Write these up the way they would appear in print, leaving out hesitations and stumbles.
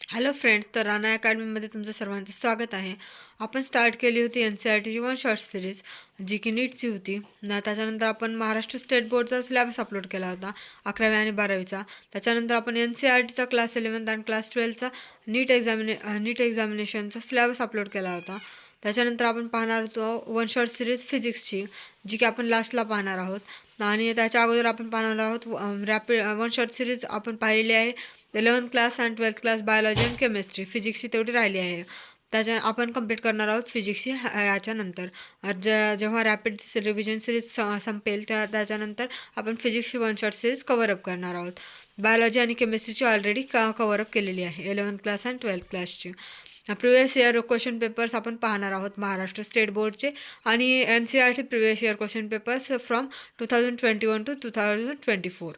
Hello friends, तर राणा अकॅडमीमध्ये तुमचं सर्वांचं स्वागत आहे. आपण स्टार्ट केली होती NCERTची वन शॉर्ट सिरीज, जी की नीटची होती. त्याच्यानंतर आपण महाराष्ट्र स्टेट बोर्डचा सिलेबस अपलोड केला होता 11वी आणि 12वीचा. त्याच्यानंतर आपण NCERTचा क्लास 11 आणि क्लास 12चा नीट एक्झामिनेशनचा सिलेबस अपलोड केला होता. त्याच्यानंतर आपण पाहणार होतो वन शॉर्ट सिरीज फिजिक्सची, जी की आपण लास्टला पाहणार आहोत. आणि त्याच्या अगोदर आपण पाहणार आहोत रॅपिड वन शॉर्ट सिरीज आपण पाहिलेली आहे 11th क्लास आणि 12th क्लास बायोलॉजी आणि केमिस्ट्री. फिजिक्सची तेवढी राहिली आहे. त्याच्या आपण कंप्लीट करणार आहोत फिजिक्सची याच्यानंतर. जेव्हा रॅपिड रिव्हिजन सिरीज संपेल त्याच्यानंतर आपण फिजिक्सची वन शॉट सिरीज कव्हरअप करणार आहोत. बायोलॉजी आणि केमिस्ट्रीची ऑलरेडी कव्हरअप केलेली आहे 11th क्लास आणि 12th क्लासची. प्रिवियस इयर क्वेश्चन पेपर्स आपण पाहणार आहोत महाराष्ट्र स्टेट बोर्डचे आणि NCERT previous year question papers from 2021 two 2024.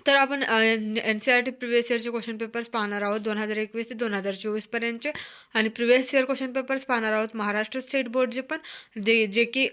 तर आपण NCERT प्रिवियस इयरचे क्वेश्चन पेपर्स पाहणार आहोत 2021 ते 2024पर्यंतचे. आणि प्रिवियस इयर क्वेश्चन पेपर्स पाहणार आहोत महाराष्ट्र स्टेट बोर्डचे पण, जे की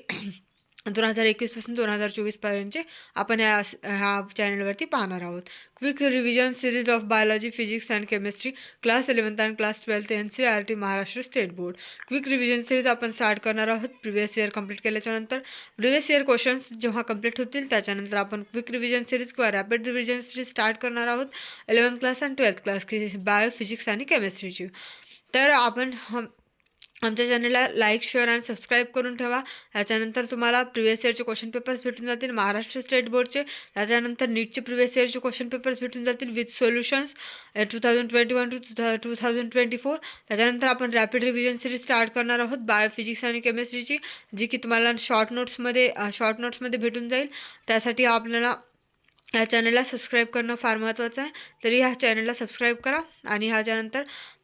2021पासून 2024पर्यंतचे आपण ह्या चॅनलवरती पाहणार आहोत. Quick revision series of biology, physics and chemistry, class 11th आणि class 12th NCERT Maharashtra state board. Quick revision series आपण स्टार्ट करणार आहोत प्रिवियस इयर कंप्लीट केल्याच्यानंतर. प्रिवियस इयर क्वेश्चन्स जेव्हा कंप्लीट होतील त्याच्यानंतर आपण क्विक रिव्हिजन सिरीज किंवा रॅपिड रिव्हिजन सिरीज स्टार्ट करणार आहोत 11th क्लास आणि 12th क्लास की बायो, फिजिक्स आणि केमिस्ट्रीची. तर आपण आमच्या चॅनलला लाईक, शेअर आणि सबस्क्राईब करून ठेवा. त्याच्यानंतर तुम्हाला प्रिवियस इयरचे क्वेश्चन पेपर्स भेटून जातील महाराष्ट्र स्टेट बोर्डचे. त्याच्यानंतर नीटचे प्रिवियस इयरचे क्वेश्चन पेपर्स भेटून जातील विथ सोल्युशन्स 2021 टू 2024. त्याच्यानंतर आपण रॅपिड रिव्हिजन सिरीज स्टार्ट करणार आहोत बायो, फिजिक्स आणि केमिस्ट्रीची, जी की तुम्हाला शॉर्ट नोट्समध्ये भेटून जाईल. त्यासाठी आपल्याला ह्या चॅनलला सबस्क्राईब करणं फार महत्त्वाचं आहे. तरी ह्या चॅनलला सबस्क्राईब करा. आणि ह्याच्यानंतर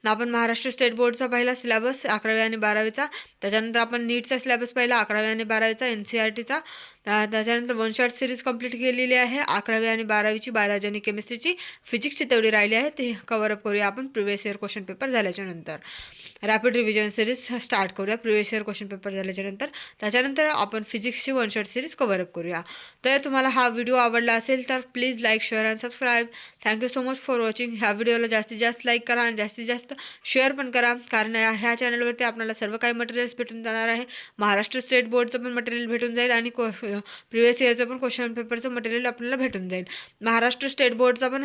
आपण महाराष्ट्र स्टेट बोर्डचा पहिला सिलेबस 11वी आणि 12वीचा, त्याच्यानंतर आपण नीटचा सिलेबस पहिला 11वी आणि 12वीचा NCERTचा, त्याच्यानंतर वन शॉट सिरीज कंप्लीट केलेली आहे 11वी आणि 12वीची बायोलॉजी आणि केमिस्ट्रीची. फिजिक्सची तेवढी राहिली आहे ते कव्हरअप करूया आपण प्रिवियस इयर क्वेश्चन पेपर झाल्याच्यानंतर. रॅपिड रिव्हिजन सिरीज स्टार्ट करूया प्रिवियस इयर क्वेश्चन पेपर झाल्याच्यानंतर. त्याच्यानंतर आपण फिजिक्सची वन शॉट सिरीज कव्हरअप करूया. तर तुम्हाला हा व्हिडिओ आवडला असेल तर please like, share and subscribe. Thank you so much for watching. ह्या व्हिडिओला जास्तीत जास्त लाईक करा आणि जास्तीत जास्त शेअर पण करा, कारण ह्या चॅनलवरती आपल्याला सर्व काही मटेरियल्स भेटून जाणार आहे. महाराष्ट्र स्टेट बोर्डचं पण मटेरियल भेटून जाईल आणि प्रिवियस इयरचं पण क्वेश्चन पेपरचं मटेरियल आपल्याला भेटून जाईल. महाराष्ट्र स्टेट बोर्डचा पण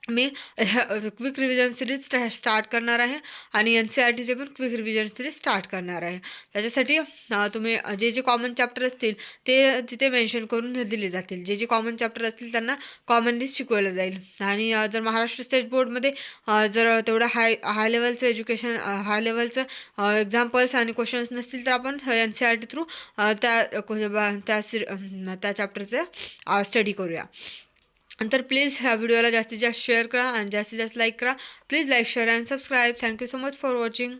मी क्विक रिव्हिजन सिरीज स्टार्ट करणार आहे आणि NCERTचे पण क्विक रिव्हिजन सिरीज स्टार्ट करणार आहे. त्याच्यासाठी तुम्ही जे कॉमन चॅप्टर असतील ते तिथे मेन्शन करून दिले जातील. जे कॉमन चॅप्टर असतील त्यांना कॉमनली शिकवलं जाईल. आणि जर महाराष्ट्र स्टेट बोर्डमध्ये जर तेवढं हाय लेवलचं एज्युकेशन, हाय लेवलचं एक्झाम्पल्स आणि क्वेश्चन्स नसतील तर आपण NCERT थ्रू त्या चॅप्टरचं स्टडी करूया. तर प्लीज ह्या व्हिडिओला जास्तीत जास्त शेअर करा आणि जास्तीत जास्त लाईक करा. Please like, share and subscribe. Thank you so much for watching.